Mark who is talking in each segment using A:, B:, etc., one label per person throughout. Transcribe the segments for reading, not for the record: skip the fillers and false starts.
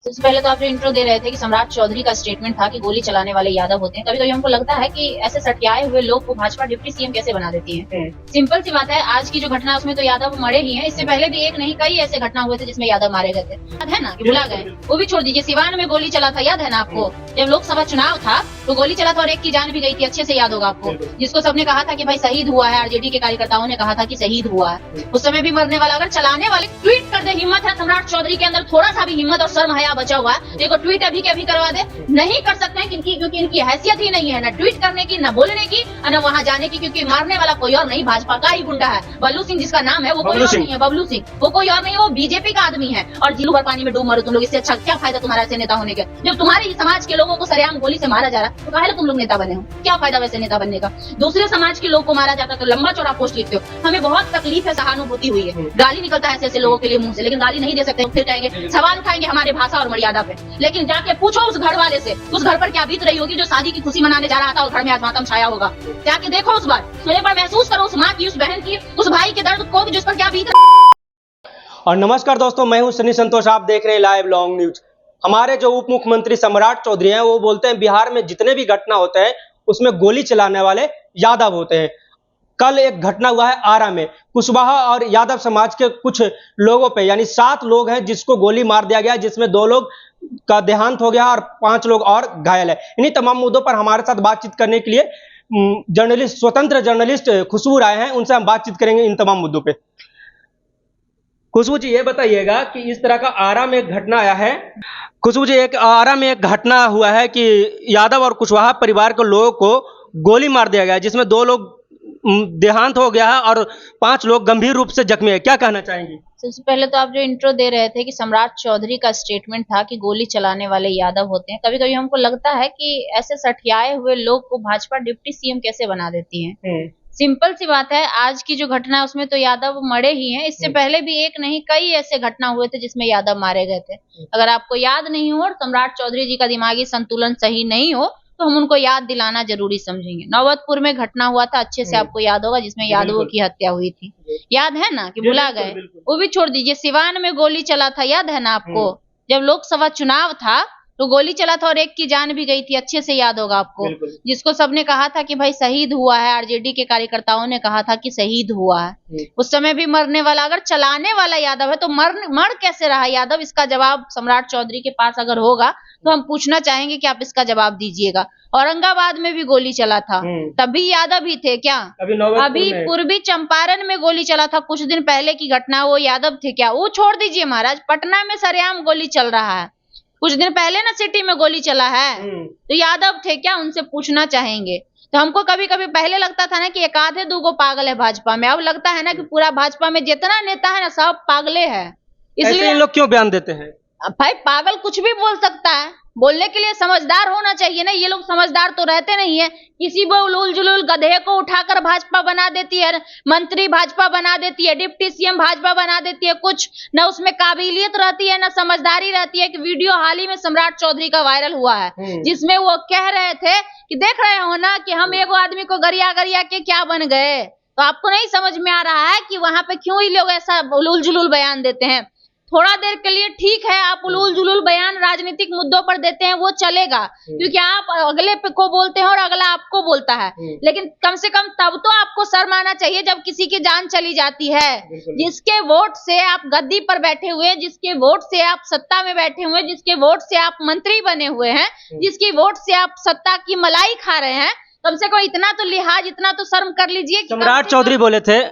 A: सबसे पहले तो आप जो इंट्रो दे रहे थे कि सम्राट चौधरी का स्टेटमेंट था कि गोली चलाने वाले यादव होते हैं। कभी-कभी हमको लगता है कि ऐसे सटियाए हुए लोग को भाजपा डिप्टी सीएम कैसे बना देती है। सिंपल सी बात है, आज की जो घटना उसमें तो यादव मरे ही हैं। इससे पहले भी एक नहीं कई ऐसे घटना हुए थे जिसमें यादव मारे गए थे। याद है ना कि भुला गए? वो भी छोड़ दीजिए, सिवान में गोली चला था, याद है ना आपको? जब लोकसभा चुनाव था तो गोली चला था और एक की जान भी गई थी, अच्छे से याद होगा आपको। जिसको सबने कहा था कि भाई शहीद हुआ है, आरजेडी के कार्यकर्ताओं ने कहा था कि शहीद हुआ है। उस समय भी मरने वाला, अगर चलाने वाले ट्वीट कर दे, हिम्मत है सम्राट चौधरी के अंदर थोड़ा सा भी हिम्मत और शर्म हया बचा हुआ है, देखो ट्वीट अभी के अभी करवा दे। नहीं कर सकते हैं क्योंकि इनकी हैसियत ही नहीं है, ना ट्वीट करने की, ना बोलने की, ना वहाँ जाने की, क्योंकि मारने वाला कोई और नहीं, भाजपा का ही गुंडा है। बल्लू सिंह जिसका नाम है वो कोई और नहीं है, बबलू सिंह वो कोई और नहीं है, वो बीजेपी का आदमी है। और जिलू भर पानी में डूब मरो तुम लोग, इससे अच्छा क्या फायदा तुम्हारा ऐसे नेता होने का? जब तुम्हारे ही समाज के लोगों को सरेआम गोली से मारा जा रहा है तो काहे तुम लोग नेता बने हो? क्या फायदा वैसे नेता बनने का? दूसरे समाज के लोग को मारा जाता तो लंबा चौड़ा पोस्ट लिखते हो। हमें बहुत तकलीफ है, सहानुभूति हुई है, गाली निकलता है ऐसे ऐसे लोगों के लिए मुंह से, लेकिन गाली नहीं दे सकते। फिर कहेंगे, सवाल उठाएंगे हमारे भाषा और मर्यादा पे। लेकिन जाके पूछो उस घर वाले से, उस घर पर क्या बीत रही होगी जो शादी की खुशी मनाने जा रहा था और घर में आज मातम छाया होगा। जाके देखो उस बार, सोने पर महसूस करो उस माँ की, उस बहन की, उस भाई के दर्द को जिस पर क्या बीत रहा है।
B: और नमस्कार दोस्तों, मैं हूं सनी संतोष, आप देख रहे हैं लाइव लॉन्ग न्यूज। हमारे जो उप मुख्यमंत्री सम्राट चौधरी हैं वो बोलते हैं बिहार में जितने भी घटना होते हैं उसमें गोली चलाने वाले यादव होते हैं। कल एक घटना हुआ है आरा में, कुशवाहा और यादव समाज के कुछ लोगों पे, यानी 7 लोग हैं जिसको गोली मार दिया गया, जिसमें 2 लोग का देहांत हो गया और 5 लोग और घायल है। इन्हीं तमाम मुद्दों पर हमारे साथ बातचीत करने के लिए जर्नलिस्ट, स्वतंत्र जर्नलिस्ट खुशबू राय हैं। उनसे हम बातचीत करेंगे इन तमाम मुद्दों पे। खुशबू जी, ये बताइएगा कि इस तरह का आरा में एक घटना आया है। खुशबू जी, एक आरा में एक घटना हुआ है कि यादव और कुशवाहा परिवार के लोगों को गोली मार दिया गया है, जिसमें 2 लोग देहांत हो गया है और 5 लोग गंभीर रूप से जख्मी है। क्या कहना चाहेंगी?
A: सबसे पहले तो आप जो इंट्रो दे रहे थे कि सम्राट चौधरी का स्टेटमेंट था कि गोली चलाने वाले यादव होते हैं। कभी-कभी हमको लगता है कि ऐसे सठियाए हुए लोग को भाजपा डिप्टी सीएम कैसे बना देती है। सिंपल सी बात है, आज की जो घटना है उसमें तो यादव मरे ही हैं। इससे पहले भी एक नहीं कई ऐसे घटना हुए थे जिसमें यादव मारे गए थे। अगर आपको याद नहीं हो और सम्राट चौधरी जी का दिमागी संतुलन सही नहीं हो तो हम उनको याद दिलाना जरूरी समझेंगे। नौबतपुर में घटना हुआ था, अच्छे से आपको याद होगा, जिसमें यादवों की हत्या हुई थी। याद है ना कि भुला गए? वो भी छोड़ दीजिए, सिवान में गोली चला था, याद है ना आपको? जब लोकसभा चुनाव था तो गोली चला था और एक की जान भी गई थी, अच्छे से याद होगा आपको। जिसको सबने कहा था कि भाई शहीद हुआ है, आरजेडी के कार्यकर्ताओं ने कहा था कि शहीद हुआ है। उस समय भी मरने वाला, अगर चलाने वाला यादव है तो मर कैसे रहा यादव? इसका जवाब सम्राट चौधरी के पास अगर होगा तो हम पूछना चाहेंगे कि आप इसका जवाब दीजिएगा। औरंगाबाद में भी गोली चला था, तभी यादव ही थे क्या? अभी पूर्वी चंपारण में गोली चला था कुछ दिन पहले की घटना, वो यादव थे क्या? वो छोड़ दीजिए महाराज, पटना में सरेआम गोली चल रहा है, कुछ दिन पहले ना सिटी में गोली चला है, तो यादव थे क्या? उनसे पूछना चाहेंगे। तो हमको कभी कभी पहले लगता था ना कि एक आधे 2 पागल है भाजपा में, अब लगता है ना कि पूरा भाजपा में जितना नेता है ना सब पागले है।
B: इसलिए इन लोग क्यों बयान देते हैं?
A: भाई पागल कुछ भी बोल सकता है, बोलने के लिए समझदार होना चाहिए ना। ये लोग समझदार तो रहते नहीं है, किसी वो उलूल जुलूल गधे को उठाकर भाजपा बना देती है, मंत्री भाजपा बना देती है, डिप्टी सीएम भाजपा बना देती है। कुछ न उसमें काबिलियत रहती है, न समझदारी रहती है। कि वीडियो हाल ही में सम्राट चौधरी का वायरल हुआ है, जिसमें वो कह रहे थे कि देख रहे हो ना कि हम एगो आदमी को गरिया गरिया के क्या बन गए। तो आपको नहीं समझ में आ रहा है कि वहां पे क्यों ही लोग ऐसा उलूल जुलूल बयान देते हैं? थोड़ा देर के लिए ठीक है, आप उलूल जुलूल बयान राजनीतिक मुद्दों पर देते हैं, वो चलेगा, क्योंकि आप अगले को बोलते हैं और अगला आपको बोलता है। लेकिन कम से कम तब तो आपको शर्म आना चाहिए जब किसी की जान चली जाती है। जिसके वोट से आप गद्दी पर बैठे हुए, जिसके वोट से आप सत्ता में बैठे हुए, जिसके वोट से आप मंत्री बने हुए हैं, जिसकी वोट से आप सत्ता की मलाई खा रहे हैं, कम से कम इतना तो लिहाज, इतना तो शर्म कर लीजिए।
B: सम्राट चौधरी बोले थे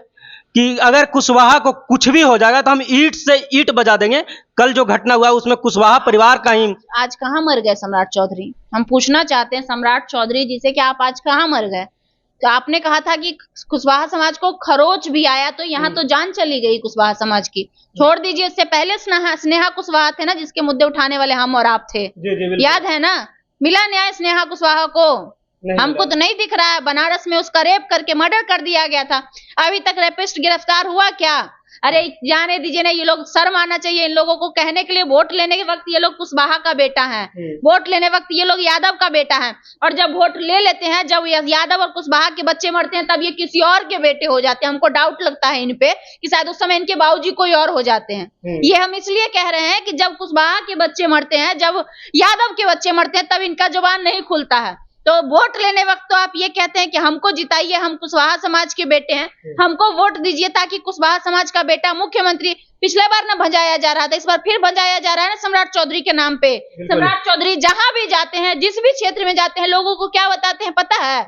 B: कि अगर कुशवाहा को कुछ भी हो जाएगा तो हम ईंट से ईंट बजा देंगे। कल जो घटना हुआ उसमें कुशवाहा परिवार का ही। आज
A: कहाँ मर गए सम्राट चौधरी? हम पूछना चाहते हैं सम्राट चौधरी जी से कि आप आज कहाँ मर गए? तो आपने कहा था कि कुशवाहा समाज को खरोच भी आया तो यहाँ तो जान चली गई कुशवाहा समाज की। छोड़ दीजिए, इससे पहले स्नेहा कुशवाहा थे ना, जिसके मुद्दे उठाने वाले हम और आप थे। याद है ना? मिला न्याय स्नेहा कुशवाहा को? हमको तो नहीं दिख रहा है। बनारस में उसका रेप करके मर्डर कर दिया गया था, अभी तक रेपिस्ट गिरफ्तार हुआ क्या? अरे जाने दीजिए ना, ये लोग शर्म आना चाहिए इन लोगों को कहने के लिए। वोट लेने के वक्त ये लोग कुशवाहा का बेटा है, वोट लेने वक्त ये लोग यादव का बेटा है, और जब वोट ले लेते हैं, जब यादव और कुशवाहा के बच्चे मरते हैं, तब ये किसी और के बेटे हो जाते हैं। हमको डाउट लगता है इन पे कि शायद उस समय इनके बाबूजी कोई और हो जाते हैं। ये हम इसलिए कह रहे हैं कि जब कुशवाहा के बच्चे मरते हैं, जब यादव के बच्चे मरते हैं, तब इनका जुबान नहीं खुलता है। तो वोट लेने वक्त तो आप ये कहते हैं कि हमको जिताइए, हम कुशवाहा समाज के बेटे हैं, हमको वोट दीजिए ताकि कुशवाहा समाज का बेटा मुख्यमंत्री। पिछले बार ना भंजाया जा रहा था, इस बार फिर भंजाया जा रहा है ना सम्राट चौधरी के नाम पे। सम्राट चौधरी जहां भी जाते हैं, जिस भी क्षेत्र में जाते हैं, लोगों को क्या बताते हैं पता है?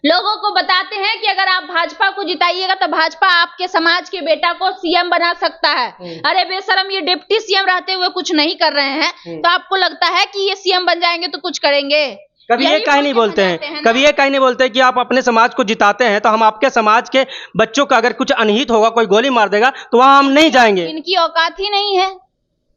A: लोगों को बताते हैं कि अगर आप भाजपा को जिताइएगा तो भाजपा आपके समाज के बेटा को सीएम बना सकता है। अरे बेशरम, ये डिप्टी सीएम रहते हुए कुछ नहीं कर रहे हैं, तो आपको लगता है कि ये सीएम बन जाएंगे तो कुछ करेंगे?
B: कभी ये कहीं नहीं बोलते हैं, कभी ये कहीं नहीं बोलते कि आप अपने समाज को जिताते हैं तो हम आपके समाज के बच्चों का अगर कुछ अनहित होगा, कोई गोली मार देगा तो वहां हम नहीं जाएंगे।
A: इनकी औकात ही नहीं है,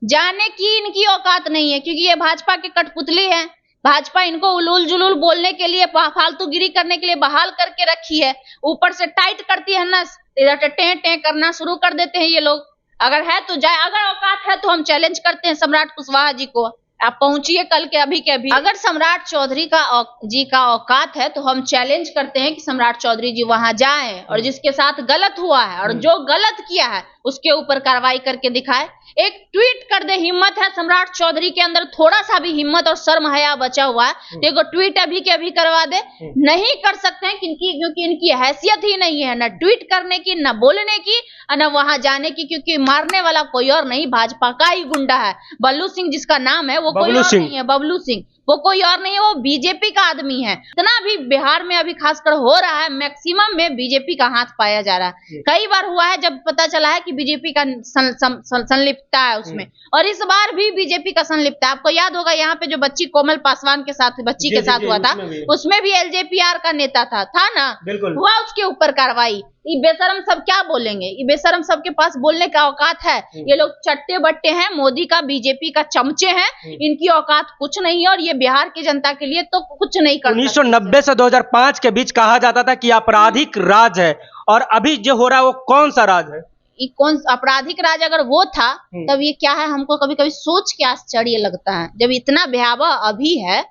A: जाने की इनकी औकात नहीं है, क्योंकि ये भाजपा के कठपुतली है। भाजपा इनको उलूल जुलूल बोलने के लिए, फालतूगिरी करने के लिए बहाल करके रखी है। ऊपर से टाइट करती है ना, इधर टें टें करना शुरू कर देते हैं ये लोग। अगर है तो जाए, अगर औकात है तो हम चैलेंज करते हैं सम्राट कुशवाहा जी को, आप पहुंचिए कल के अभी के अभी। अगर सम्राट चौधरी का औकात है तो हम चैलेंज करते हैं कि सम्राट चौधरी जी वहां जाएं और जिसके साथ गलत हुआ है और जो गलत किया है उसके ऊपर कार्रवाई करके दिखाए। एक ट्वीट कर दे, हिम्मत है सम्राट चौधरी के अंदर थोड़ा सा भी हिम्मत और शर्म हया बचा हुआ है, देखो ट्वीट अभी के अभी करवा दे। नहीं कर सकते हैं क्योंकि इनकी हैसियत ही नहीं है, न ट्वीट करने की, न बोलने की, न वहां जाने की, क्योंकि मारने वाला कोई और नहीं, भाजपा का ही गुंडा है। बल्लू सिंह जिसका नाम है वो कोई और नहीं है, बबलू सिंह वो कोई और नहीं है, वो बीजेपी का आदमी है। इतना भी बिहार में अभी खासकर हो रहा है, मैक्सिमम में बीजेपी का हाथ पाया जा रहा है। कई बार हुआ है जब पता चला है कि बीजेपी का संलिप्तता है उसमें, और इस बार भी बीजेपी का संलिप्तता है। आपको याद होगा यहाँ पे जो बच्ची कोमल पासवान के साथ के साथ हुआ था, उसमें भी एलजेपीआर का नेता था ना, हुआ उसके ऊपर कार्रवाई। ये बेशरम सब क्या बोलेंगे? ये बेशरम सबके पास बोलने का औकात है? ये लोग चट्टे बट्टे हैं, मोदी का बीजेपी का चमचे हैं, इनकी औकात कुछ नहीं है, और ये बिहार की जनता के लिए तो कुछ नहीं कर।
B: 1990 से 2005 के बीच कहा जाता था कि आपराधिक राज है, और अभी जो हो रहा है वो कौन सा राज है?
A: ये कौन आपराधिक राज अगर वो था तब ये क्या है? हमको कभी कभी सोच के आश्चर्य लगता है। जब इतना भयावह अभी है,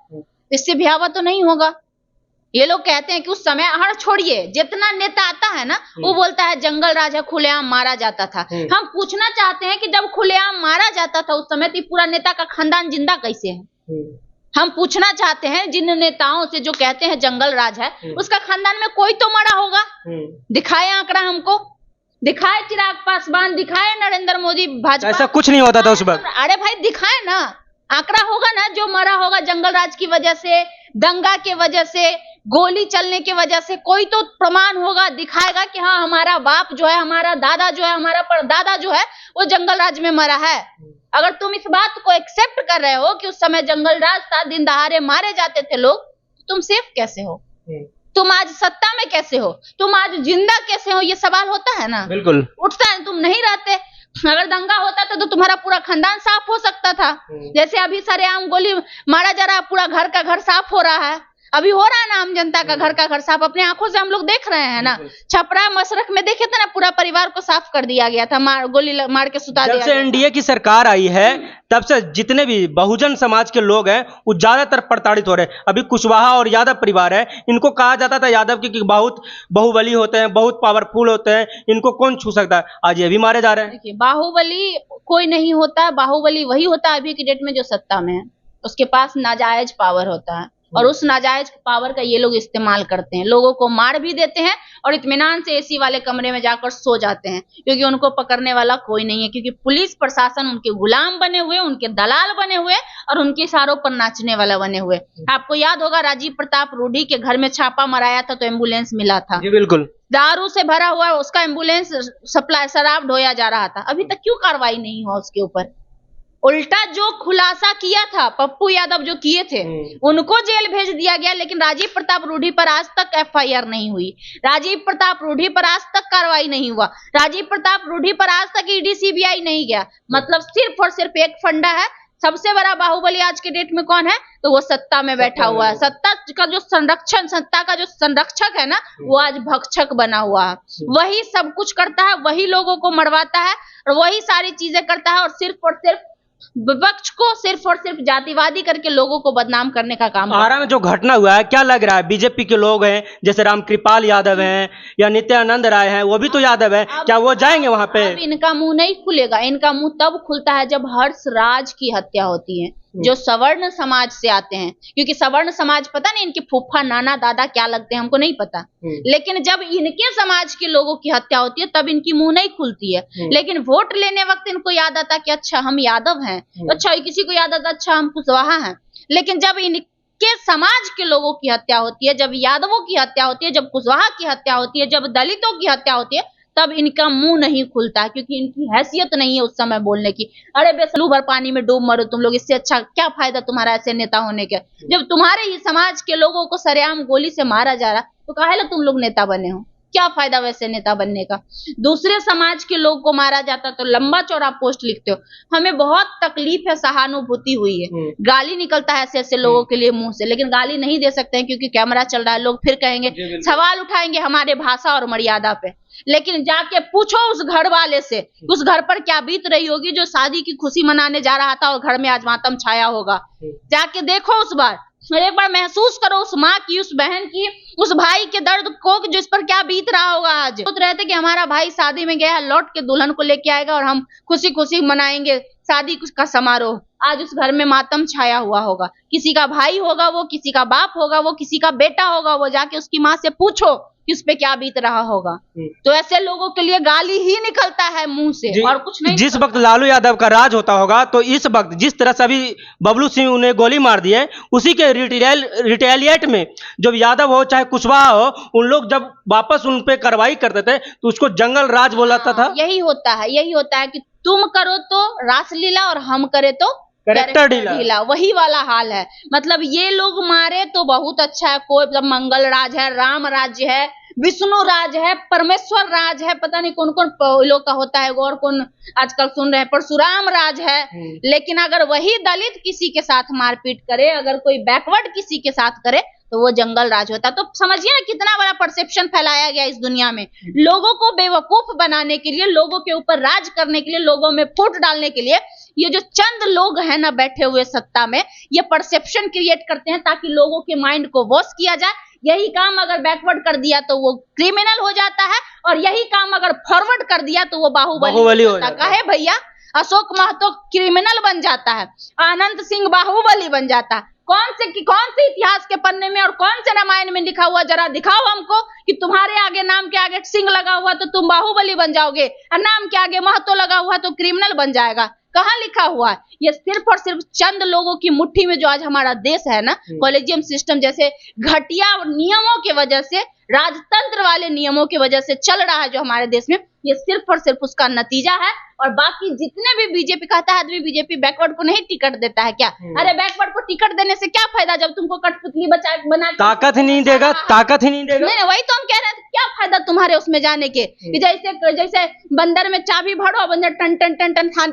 A: इससे भयावह तो नहीं होगा। ये लोग कहते हैं कि उस समय, हर छोड़िए, जितना नेता आता है ना वो बोलता है जंगल राज है, खुलेआम मारा जाता था। हम पूछना चाहते हैं कि जब खुलेआम मारा जाता था उस समय, तो पूरा नेता का खानदान जिंदा कैसे है? हम पूछना चाहते हैं जिन नेताओं से जो कहते हैं जंगल राज है, उसका खानदान में कोई तो मरा होगा। दिखाए आंकड़ा, हमको दिखाए, चिराग पासवान दिखाए, नरेंद्र मोदी, भाजपा।
B: ऐसा कुछ नहीं होता था उस वक्त।
A: अरे भाई दिखाए ना, आंकड़ा होगा ना, जो मरा होगा जंगल राज की वजह से, दंगा के वजह से, गोली चलने की वजह से, कोई तो प्रमाण होगा, दिखाएगा कि हाँ हमारा बाप जो है, हमारा दादा जो है, हमारा परदादा जो है वो जंगल राज में मरा है। अगर तुम इस बात को एक्सेप्ट कर रहे हो कि उस समय जंगल राज था, दिन दहाड़े मारे जाते थे लोग, तुम सेफ कैसे हो? तुम आज सत्ता में कैसे हो? तुम आज जिंदा कैसे हो? ये सवाल होता है ना,
B: बिल्कुल
A: उठता है। तुम नहीं रहते, अगर दंगा होता था तो तुम्हारा पूरा खानदान साफ हो सकता था। जैसे अभी सरेआम गोली मारा जा रहा है, पूरा घर का घर साफ हो रहा है। अभी हो रहा है ना आम जनता का घर का घर साफ, अपने आंखों से हम लोग देख रहे हैं ना। छपरा मशरक में देखे थे ना, पूरा परिवार को साफ कर दिया गया था, गोली मार के सुता दिया।
B: जब से एनडीए की सरकार आई है तब से जितने भी बहुजन समाज के लोग हैं वो ज्यादातर प्रताड़ित हो रहे हैं। अभी कुशवाहा और यादव परिवार है, इनको कहा जाता था यादव की बहुत बाहुबली होते हैं, बहुत पावरफुल होते हैं, इनको कौन छू सकता है। आज ये भी मारे जा रहे हैं।
A: देखिए, बाहुबली कोई नहीं होता, बाहुबली वही होता है अभी की डेट में जो सत्ता में है, उसके पास नाजायज पावर होता है, और उस नाजायज पावर का ये लोग इस्तेमाल करते हैं। लोगों को मार भी देते हैं और इत्मीनान से एसी वाले कमरे में जाकर सो जाते हैं, क्योंकि उनको पकड़ने वाला कोई नहीं है, क्योंकि पुलिस प्रशासन उनके गुलाम बने हुए, उनके दलाल बने हुए और उनके इशारों पर नाचने वाला बने हुए। आपको याद होगा राजीव प्रताप रूढ़ी के घर में छापा मराया था तो एम्बुलेंस मिला था।
B: जी बिल्कुल,
A: दारू से भरा हुआ उसका एम्बुलेंस सप्लाई, शराब ढोया जा रहा था। अभी तक क्यों कार्रवाई नहीं हुआ उसके ऊपर? उल्टा जो खुलासा किया था पप्पू यादव जो किए थे उनको जेल भेज दिया गया, लेकिन राजीव प्रताप रूढ़ी पर आज तक एफआईआर नहीं हुई। राजीव प्रताप रूढ़ी पर आज तक कार्रवाई नहीं हुआ। राजीव प्रताप रूढ़ी पर आज तक ईडी सीबीआई नहीं गया। मतलब सिर्फ और सिर्फ एक फंडा है सबसे बड़ा बाहुबली आज के डेट में कौन है? तो वो सत्ता में बैठा हुआ है। सत्ता का जो संरक्षक है ना, वो आज भक्षक बना हुआ है। वही सब कुछ करता है, वही लोगों को मरवाता है और वही सारी चीजें करता है, और सिर्फ विपक्ष को सिर्फ और सिर्फ जातिवादी करके लोगों को बदनाम करने का काम।
B: आरा में जो घटना हुआ है, क्या लग रहा है? बीजेपी के लोग हैं, जैसे रामकृपाल यादव हैं या नित्यानंद राय हैं, वो भी तो यादव है, क्या वो जाएंगे वहां पे?
A: अब इनका मुंह नहीं खुलेगा। इनका मुंह तब खुलता है जब हर्ष राज की हत्या होती है, जो सवर्ण समाज से आते हैं। क्योंकि सवर्ण समाज, पता नहीं इनके फूफा नाना दादा क्या लगते हैं, हमको नहीं पता। लेकिन जब इनके समाज के लोगों की हत्या होती है तब इनकी मुंह नहीं खुलती है। लेकिन वोट लेने वक्त इनको याद आता कि अच्छा हम यादव हैं, अच्छा किसी को याद आता अच्छा हम कुशवाहा हैं। लेकिन जब इनके समाज के लोगों की हत्या होती है, जब यादवों की हत्या होती है, जब कुशवाहा की हत्या होती है, जब दलितों की हत्या होती है, तब इनका मुंह नहीं खुलता है, क्योंकि इनकी हैसियत नहीं है उस समय बोलने की। अरे बेसलू भर पानी में डूब मरो तुम लोग, इससे अच्छा क्या फायदा तुम्हारा ऐसे नेता होने के? जब तुम्हारे ही समाज के लोगों को सरेआम गोली से मारा जा रहा, तो काहे ला तुम लोग नेता बने हो? क्या फायदा वैसे नेता बनने का? दूसरे समाज के लोग को मारा जाता तो लंबा चौड़ा पोस्ट लिखते हो। हमें बहुत तकलीफ है, सहानुभूति हुई है, गाली निकलता है ऐसे ऐसे लोगों के लिए मुंह से, लेकिन गाली नहीं दे सकते हैं क्योंकि कैमरा चल रहा है। लोग फिर कहेंगे, सवाल उठाएंगे हमारे भाषा और मर्यादा पे। लेकिन जाके पूछो उस घर वाले से, उस घर पर क्या बीत रही होगी जो शादी की खुशी मनाने जा रहा था और घर में आज मातम छाया होगा। जाके देखो उस बार, एक बार महसूस करो उस माँ की, उस बहन की, उस भाई के दर्द को, जो इस पर क्या बीत रहा होगा। आज सोच रहे थे कि हमारा भाई शादी में गया है, लौट के दुल्हन को लेके आएगा और हम खुशी खुशी मनाएंगे शादी का समारोह। आज उस घर में मातम छाया हुआ होगा। किसी का भाई होगा वो, किसी का बाप होगा वो, किसी का बेटा होगा वो। जाके उसकी माँ से पूछो कि उस पे क्या बीत रहा होगा। तो ऐसे लोगों के लिए गाली ही निकलता है मुंह से और कुछ नहीं।
B: जिस वक्त लालू यादव का राज होता होगा, तो इस वक्त जिस तरह से अभी बबलू सिंह उन्हें गोली मार दी है, उसी के रिटेलिएट में जब यादव हो चाहे कुशवाहा हो, उन लोग जब वापस उन पे कार्रवाई करते थे तो उसको जंगल राज बोलाता था।
A: यही होता है कि तुम करो तो रासलीला और हम करे तो
B: कैरेक्टर ढीला।
A: वही वाला हाल है। मतलब ये लोग मारे तो बहुत अच्छा है, कोई मतलब मंगल राज है, राम राज्य है, विष्णु राज है, परमेश्वर राज है, पता नहीं कौन कौन लोग का होता है, और कौन आजकल सुन रहे हैं परशुराम राज है। लेकिन अगर वही दलित किसी के साथ मारपीट करे, अगर कोई बैकवर्ड किसी के साथ करे, तो वो जंगल राज होता। तो समझिए ना कितना बड़ा परसेप्शन फैलाया गया इस दुनिया में, लोगों को बेवकूफ बनाने के लिए, लोगों के ऊपर राज करने के लिए, लोगों में फूट डालने के लिए। ये जो चंद लोग हैं ना बैठे हुए सत्ता में, ये परसेप्शन क्रिएट करते हैं ताकि लोगों के माइंड को वॉश किया जाए। यही काम अगर बैकवर्ड कर दिया तो वो क्रिमिनल हो जाता है, और यही काम अगर फॉरवर्ड कर दिया तो वो बाहुबली हो जाता है। भैया अशोक महतो क्रिमिनल बन जाता है, आनंद सिंह बाहुबली बन जाता है। कौन से इतिहास के पन्ने में और कौन से रामायण में लिखा हुआ, जरा दिखाओ हमको कि तुम्हारे आगे, नाम के आगे सिंह लगा हुआ तो तुम बाहुबली बन जाओगे, और नाम के आगे महतो लगा हुआ तो क्रिमिनल बन जाएगा। कहाँ लिखा हुआ है? ये सिर्फ और सिर्फ चंद लोगों की मुट्ठी में जो आज हमारा देश है ना, कॉलेजियम सिस्टम जैसे घटिया नियमों के वजह से, राजतंत्र वाले नियमों की वजह से चल रहा है जो हमारे देश में, ये सिर्फ और सिर्फ उसका नतीजा है। और बाकी जितने भी बीजेपी कहता है आदमी, बीजेपी बैकवर्ड को नहीं टिकट देता है क्या? अरे बैकवर्ड को टिकट देने से क्या फायदा जब तुमको कठपुतली बना
B: ताकत ही नहीं देगा।
A: नहीं, वही तो हम कह रहे हैं, क्या फायदा तुम्हारे उसमें जाने के? जैसे बंदर में चाबी भरो, बंदर टन टन टन टन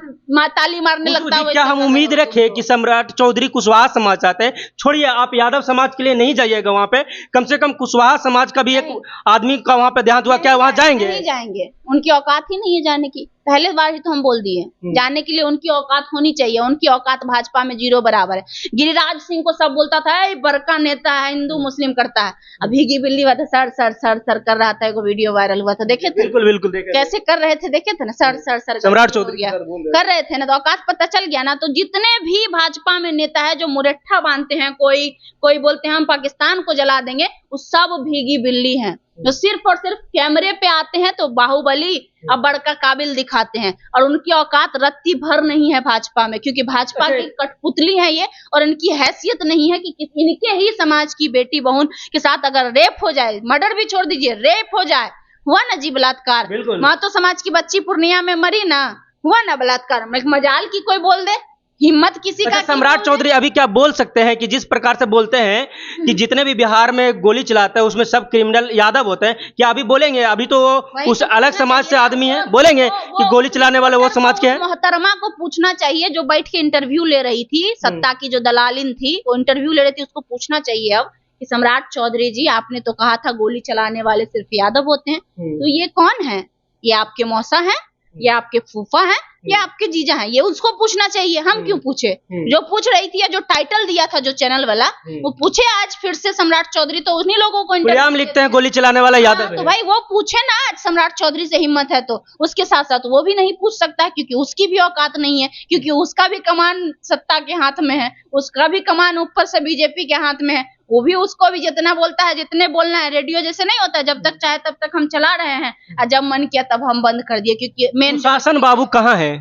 A: ताली मारने लगता है।
B: क्या हम उम्मीद रखे कि सम्राट चौधरी कुशवाहा समाज चाहते हैं? छोड़िए, आप यादव समाज के लिए नहीं जाइएगा वहां पे, कम से कम कुशवाहा समाज का भी एक आदमी का वहां पे देहांत हुआ, क्या वहां जाएंगे?
A: नहीं जाएंगे, उनकी औकात ही नहीं है जाने की। पहले बार ही तो हम बोल दिए, जाने के लिए उनकी औकात होनी चाहिए। उनकी औकात भाजपा में 0 बराबर है। गिरिराज सिंह को सब बोलता था बड़का नेता है, हिंदू मुस्लिम करता है। अभी की बिल्ली हुआ था, सर सर सर सर कर रहा था, एक वीडियो वायरल हुआ था, देखे थे?
B: बिल्कुल देखे।
A: कैसे कर रहे थे, देखे थे ना? सर सर सर
B: सम्राट चौधरी
A: कर रहे थे ना, तो औकात पता चल गया ना। तो जितने भी भाजपा में नेता है जो मुरट्ठा बांधते हैं, कोई बोलते हैं हम पाकिस्तान को जला देंगे, वो सब भीगी बिल्ली हैं। जो सिर्फ और सिर्फ कैमरे पे आते हैं तो बाहुबली अब बड़का काबिल दिखाते हैं, और उनकी औकात रत्ती भर नहीं है भाजपा में, क्योंकि भाजपा की कठपुतली है ये, और इनकी हैसियत नहीं है कि इनके ही समाज की बेटी बहन के साथ अगर रेप हो जाए, मर्डर भी छोड़ दीजिए, रेप हो जाए, हुआ ना जी बलात्कार, महतो समाज की बच्ची पूर्णिया में मरी ना, हुआ ना बलात्कार, मजाल की कोई बोल दे हिम्मत किसी का
B: सम्राट चौधरी अभी क्या बोल सकते हैं कि जिस प्रकार से बोलते हैं कि जितने भी बिहार में गोली चलाते हैं उसमें सब क्रिमिनल यादव होते हैं, क्या अभी बोलेंगे? अभी तो वो उस अलग समाज से आदमी है, बोलेंगे कि गोली चलाने वाले वो समाज के हैं?
A: मोहतरमा को पूछना चाहिए, जो बैठ के इंटरव्यू ले रही थी, सत्ता की जो दलालिन थी वो इंटरव्यू ले रही थी, उसको पूछना चाहिए अब कि सम्राट चौधरी जी, आपने तो कहा था गोली चलाने वाले सिर्फ यादव होते हैं, तो ये कौन है? ये आपके मौसा हैं, ये आपके फूफा हैं, ये आपके जीजा हैं? ये उसको पूछना चाहिए, हम क्यों पूछे? जो पूछ रही थी या जो टाइटल दिया था जो चैनल वाला, वो पूछे आज फिर से सम्राट चौधरी, तो उन्हीं लोगों को
B: इंटरव्यू लिखते हैं गोली चलाने वाला यादव।
A: तो भाई वो पूछे ना, आज सम्राट चौधरी से हिम्मत है तो उसके साथ साथ वो भी नहीं पूछ सकता, क्योंकि उसकी भी औकात नहीं है, क्योंकि उसका भी कमान सत्ता के हाथ में है, उसका भी कमान ऊपर से बीजेपी के हाथ में है। वो भी उसको भी जितना बोलता है, जितने बोलना है, रेडियो जैसे नहीं होता, जब तक चाहे तब तक हम चला रहे हैं, और जब मन किया तब हम बंद कर दिए, क्योंकि मेन
B: सुशासन बाबू कहाँ है?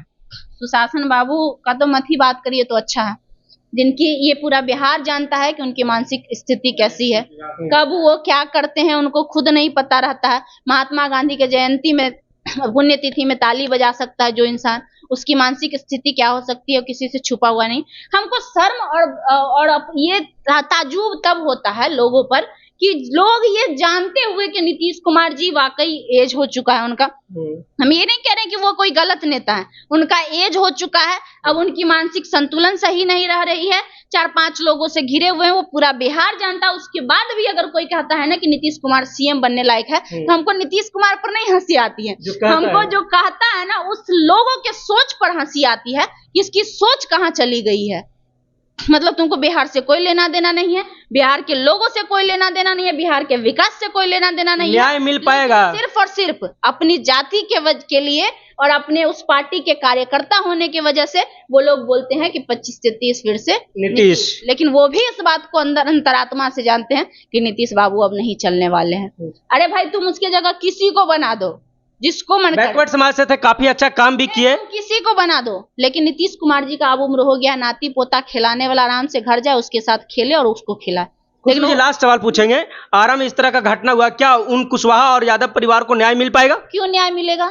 A: सुशासन बाबू का तो मत ही बात करिए तो अच्छा है, जिनकी ये पूरा बिहार जानता है कि उनकी मानसिक स्थिति कैसी है, कब वो क्या करते हैं उनको खुद नहीं पता रहता है। महात्मा गांधी के जयंती में, पुण्यतिथि में ताली बजा सकता है जो इंसान, उसकी मानसिक स्थिति क्या हो सकती है किसी से छुपा हुआ नहीं। हमको शर्म और ये ताजुब तब होता है लोगों पर कि लोग ये जानते हुए कि नीतीश कुमार जी वाकई एज हो चुका है उनका, हम ये नहीं कह रहे कि वो कोई गलत नेता है, उनका एज हो चुका है, अब उनकी मानसिक संतुलन सही नहीं रह रही है, 4-5 लोगों से घिरे हुए हैं, वो पूरा बिहार जानता है। उसके बाद भी अगर कोई कहता है ना कि नीतीश कुमार सीएम बनने लायक है, तो हमको नीतीश कुमार पर नहीं हंसी आती है, हमको जो कहता है ना उस लोगों के सोच पर हंसी आती है कि इसकी सोच कहाँ चली गई है। मतलब तुमको बिहार से कोई लेना देना नहीं है, बिहार के लोगों से कोई लेना देना नहीं है, बिहार के विकास से कोई लेना देना नहीं है,
B: न्याय मिल पाएगा
A: सिर्फ और सिर्फ अपनी जाति के लिए और अपने उस पार्टी के कार्यकर्ता होने की वजह से वो लोग बोलते हैं कि 25 से 30 फिर से नीतीश। लेकिन वो भी इस बात को अंदर अंतरात्मा से जानते हैं कि नीतीश बाबू अब नहीं चलने वाले हैं। अरे भाई तुम उसके जगह किसी को बना दो, जिसको मन करे।
B: बैकवर्ड समाज से थे, काफी अच्छा काम भी किए,
A: किसी को बना दो, लेकिन नीतीश कुमार जी का अब उम्र हो गया, नाती पोता खिलाने वाला आराम से घर जाए, उसके साथ खेले और उसको खिलाए।
B: लेकिन मुझे लास्ट सवाल पूछेंगे, आरा में इस तरह का घटना हुआ, क्या उन कुशवाहा और यादव परिवार को न्याय मिल पाएगा?
A: क्यों न्याय मिलेगा?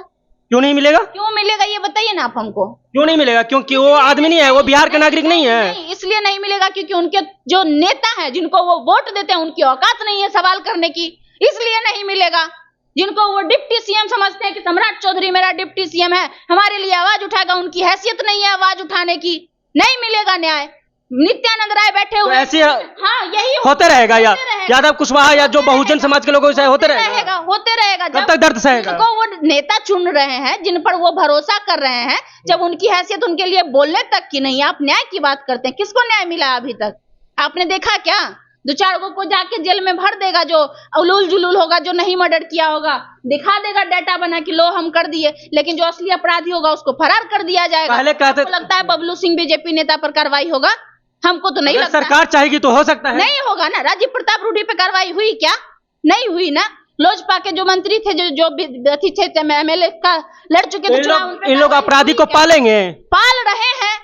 B: क्यों नहीं मिलेगा?
A: क्यों मिलेगा ये बताइए ना आप हमको।
B: क्यों नहीं मिलेगा? क्योंकि वो आदमी नहीं है, वो बिहार का नागरिक नहीं है।
A: नहीं, इसलिए नहीं मिलेगा क्योंकि उनके जो नेता है, जिनको वो वोट देते हैं, उनकी औकात नहीं है सवाल करने की, इसलिए नहीं मिलेगा। जिनको वो डिप्टी सीएम समझते हैं कि सम्राट चौधरी मेरा डिप्टी सीएम है, हमारे लिए आवाज उठाएगा, उनकी हैसियत नहीं है आवाज उठाने की, नहीं मिलेगा न्याय। नित्यानंद राय बैठे हुए,
B: ऐसे
A: हाँ यही
B: होते रहेगा, यादव कुशवाहा या जो बहुजन समाज के लोगों से होते रहेगा।
A: जब
B: तक दर्द सहेगा।
A: जिनको वो नेता चुन रहे हैं, जिन पर वो भरोसा कर रहे हैं, जब उनकी हैसियत उनके लिए बोलने तक की नहीं, आप न्याय की बात करते हैं। किसको न्याय मिला अभी तक? आपने देखा क्या? 2-4 को जाके जेल में भर देगा, जो उलूल जुलूल होगा, जो नहीं मर्डर किया होगा, दिखा देगा डाटा बना कि लो हम कर दिए, लेकिन जो असली अपराधी होगा उसको फरार कर दिया जाएगा।
B: पहले कहते
A: लगता है बबलू सिंह बीजेपी नेता पर कार्रवाई होगा? हमको तो नहीं लगता।
B: सरकार चाहेगी तो हो सकता है, नहीं
A: होगा ना। राजीव प्रताप रूडी पे कार्रवाई हुई क्या? नहीं हुई ना। लोजपा के जो मंत्री थे, जो अति थे, MLA का लड़ चुके थे चुनाव,
B: इन लोग अपराधी को पालेंगे,
A: पाल रहे हैं।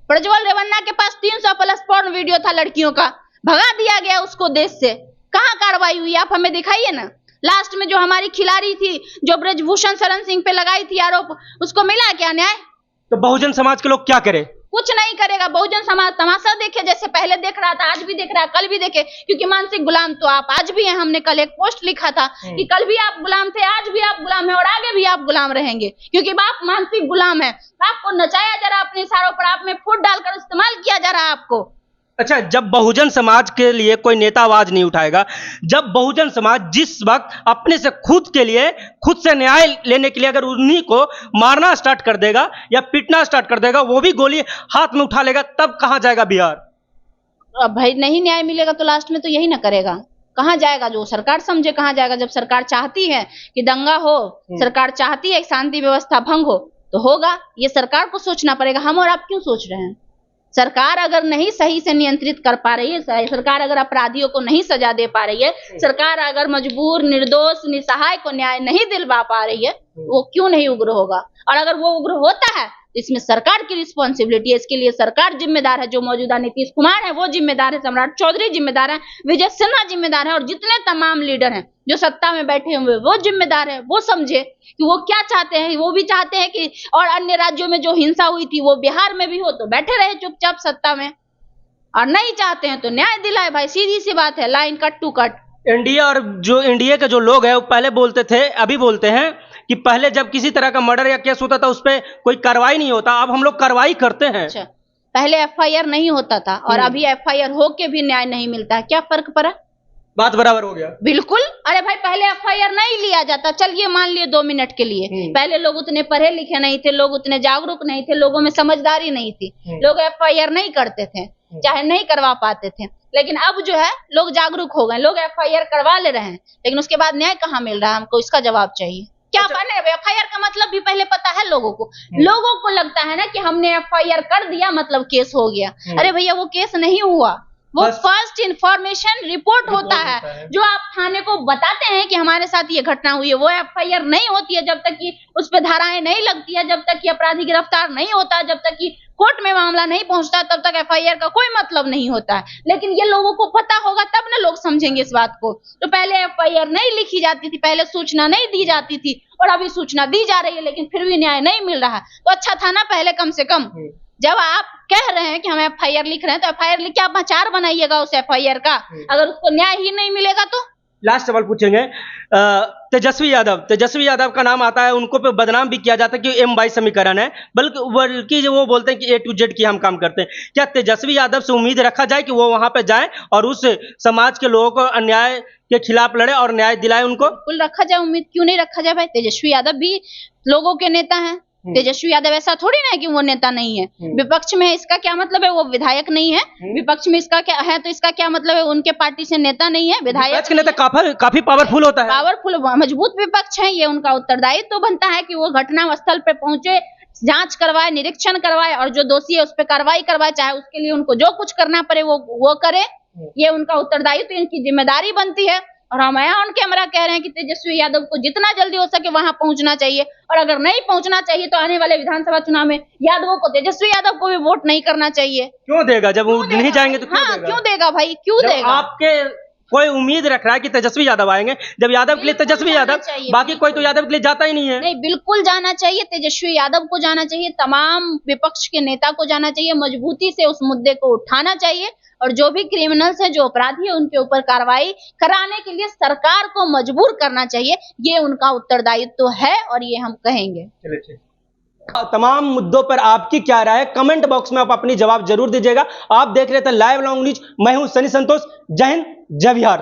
A: प्रज्वल रेवन्ना के पास 300+ पॉर्न वीडियो था लड़कियों का, भगा दिया गया उसको देश से। कहाँ कार्रवाई हुई? आप हमें दिखाइए ना। लास्ट में जो हमारी खिलाड़ी थी, जो ब्रजभूषण शरण सिंह पे लगाई थी आरोप, उसको मिला क्या न्याय?
B: तो बहुजन समाज के लोग क्या करे?
A: कुछ नहीं करेगा। बहुजन समाज तमाशा देखे, जैसे पहले देख रहा था, आज भी देख रहा है, कल भी देखे, क्योंकि मानसिक गुलाम तो आप आज भी हैं। हमने कल एक पोस्ट लिखा था कि कल भी आप गुलाम थे, आज भी आप गुलाम हैं और आगे भी आप गुलाम रहेंगे, क्योंकि आप मानसिक गुलाम है। आपको नचाया जा रहा है अपने इशारों पर, आप में फूट डालकर इस्तेमाल किया जा रहा है आपको।
B: अच्छा, जब बहुजन समाज के लिए कोई नेता आवाज नहीं उठाएगा, जब बहुजन समाज जिस वक्त अपने से खुद के लिए, खुद से न्याय लेने के लिए अगर उन्हीं को मारना स्टार्ट कर देगा या पीटना स्टार्ट कर देगा, वो भी गोली हाथ में उठा लेगा, तब कहां जाएगा बिहार?
A: अब भाई नहीं न्याय मिलेगा तो लास्ट में तो यही ना करेगा। कहां जाएगा? जो सरकार समझे कहां जाएगा। जब सरकार चाहती है कि दंगा हो, सरकार चाहती है शांति व्यवस्था भंग हो, तो होगा। ये सरकार को सोचना पड़ेगा। हम और आप क्यों सोच रहे हैं? सरकार अगर नहीं सही से नियंत्रित कर पा रही है, सरकार अगर अपराधियों को नहीं सजा दे पा रही है, सरकार अगर मजबूर, निर्दोष, निसहाय को न्याय नहीं दिलवा पा रही है, वो क्यों नहीं उग्र होगा? और अगर वो उग्र होता है तो इसमें सरकार की रिस्पॉन्सिबिलिटी है, इसके लिए सरकार जिम्मेदार है। जो मौजूदा नीतीश कुमार है वो जिम्मेदार है, सम्राट चौधरी जिम्मेदार है, विजय सिन्हा जिम्मेदार है, और जितने तमाम लीडर हैं जो सत्ता में बैठे हुए वो जिम्मेदार है। वो समझे कि वो क्या चाहते हैं। वो भी चाहते हैं कि और अन्य राज्यों में जो हिंसा हुई थी वो बिहार में भी हो, तो बैठे रहे चुपचाप सत्ता में, और नहीं चाहते हैं तो न्याय दिलाए भाई, सीधी सी बात है, line cut to cut.
B: NDA और जो एनडीए के जो लोग हैं वो पहले बोलते थे, अभी बोलते हैं कि पहले जब किसी तरह का मर्डर या केस होता था उस पर कोई कार्रवाई नहीं होता, अब हम लोग कार्रवाई करते हैं।
A: अच्छा, पहले एफआईआर नहीं होता था और अभी एफआईआर होके भी न्याय नहीं मिलता है, क्या फर्क पड़ा?
B: बात बराबर हो गया।
A: बिल्कुल। अरे भाई पहले एफआईआर नहीं लिया जाता, चलिए मान लिए 2 मिनट के लिए, पहले लोग उतने पढ़े लिखे नहीं थे, लोग उतने जागरूक नहीं थे, लोगों में समझदारी नहीं थी, लोग एफआईआर नहीं करते थे, चाहे नहीं करवा पाते थे। लेकिन अब जो है लोग जागरूक हो गए, लोग एफआईआर करवा ले रहे हैं, लेकिन उसके बाद न्याय कहाँ मिल रहा है? हमको इसका जवाब चाहिए। क्या बने? एफआईआर का मतलब भी पहले पता है लोगों को। लोगों को लगता है ना कि हमने एफआईआर कर दिया मतलब केस हो गया। अरे भैया वो केस नहीं हुआ, वो फर्स्ट इंफॉर्मेशन रिपोर्ट होता है जो आप थाने को बताते हैं कि हमारे साथ ये घटना हुई है। वो एफआईआर नहीं होती है जब तक कि उस पर धाराएं नहीं लगती है, जब तक कि अपराधी गिरफ्तार नहीं होता, जब तक कि कोर्ट में मामला नहीं पहुंचता, तब तक एफआईआर का कोई मतलब नहीं होता है। लेकिन ये लोगों को पता होगा तब ना लोग समझेंगे इस बात को। तो पहले एफआईआर नहीं लिखी जाती थी, पहले सूचना नहीं दी जाती थी, और अभी सूचना दी जा रही है लेकिन फिर भी न्याय नहीं मिल रहा है। तो अच्छा था ना पहले कम से कम, जब आप कह रहे हैं कि हम एफआईआर लिख रहे हैं तो एफआईआर लिख के आप प्रचार बनाइएगा उस एफआईआर का। अगर उसको न्याय ही नहीं मिलेगा तो।
B: लास्ट सवाल पूछेंगे, तेजस्वी यादव का नाम आता है, उनको पे बदनाम भी किया जाता है कि M22 समीकरण है, बल्कि वो बोलते हैं कि A to Z की हम काम करते हैं। क्या तेजस्वी यादव से उम्मीद रखा जाए कि वो वहां पे जाए और उस समाज के लोगों को अन्याय के खिलाफ लड़े और न्याय दिलाए उनको?
A: बिल्कुल रखा जाए, उम्मीद क्यों नहीं रखा जाए भाई? तेजस्वी यादव भी लोगों के नेता हैं। तेजस्वी यादव ऐसा थोड़ी ना है कि वो नेता नहीं है। विपक्ष में है इसका क्या मतलब है? वो विधायक नहीं है। विपक्ष में इसका क्या है तो इसका क्या मतलब है? उनके पार्टी से नेता नहीं है, विधायक
B: के नेता काफी पावरफुल होता है,
A: पावरफुल मजबूत विपक्ष है। ये उनका उत्तरदायित्व तो बनता है कि वो घटना स्थल पे पहुंचे, जांच करवाए, निरीक्षण करवाए, और जो दोषी है उस पर कार्रवाई करवाए, चाहे उसके लिए उनको जो कुछ करना पड़े वो करे। ये उनका उत्तरदायित्व, इनकी जिम्मेदारी बनती है। और हम यहाँ ऑन कैमरा कह रहे हैं कि तेजस्वी यादव को जितना जल्दी हो सके वहां पहुंचना चाहिए, और अगर नहीं पहुंचना चाहिए तो आने वाले विधानसभा चुनाव में यादवों को, तेजस्वी यादव को भी वोट नहीं करना चाहिए।
B: क्यों देगा? जब वो नहीं जाएंगे तो
A: क्यों देगा भाई? क्यों देगा?
B: आपके कोई उम्मीद रख रहा है कि तेजस्वी यादव आएंगे, जब यादव के लिए तेजस्वी यादव, बाकी कोई तो यादव के लिए जाता ही नहीं है।
A: नहीं, बिल्कुल जाना चाहिए, तेजस्वी यादव को जाना चाहिए, तमाम विपक्ष के नेता को जाना चाहिए, मजबूती से उस मुद्दे को उठाना चाहिए, और जो भी क्रिमिनल्स हैं, जो अपराधी है, उनके ऊपर कार्रवाई कराने के लिए सरकार को मजबूर करना चाहिए। ये उनका उत्तरदायित्व है और ये हम कहेंगे।
B: तमाम मुद्दों पर आपकी क्या राय है? कमेंट बॉक्स में आप अपनी जवाब जरूर दीजिएगा। आप देख रहे थे लाइव लॉन्ग न्यूज, मैं हूं सनी संतोष। जय हिंद, जय बिहार।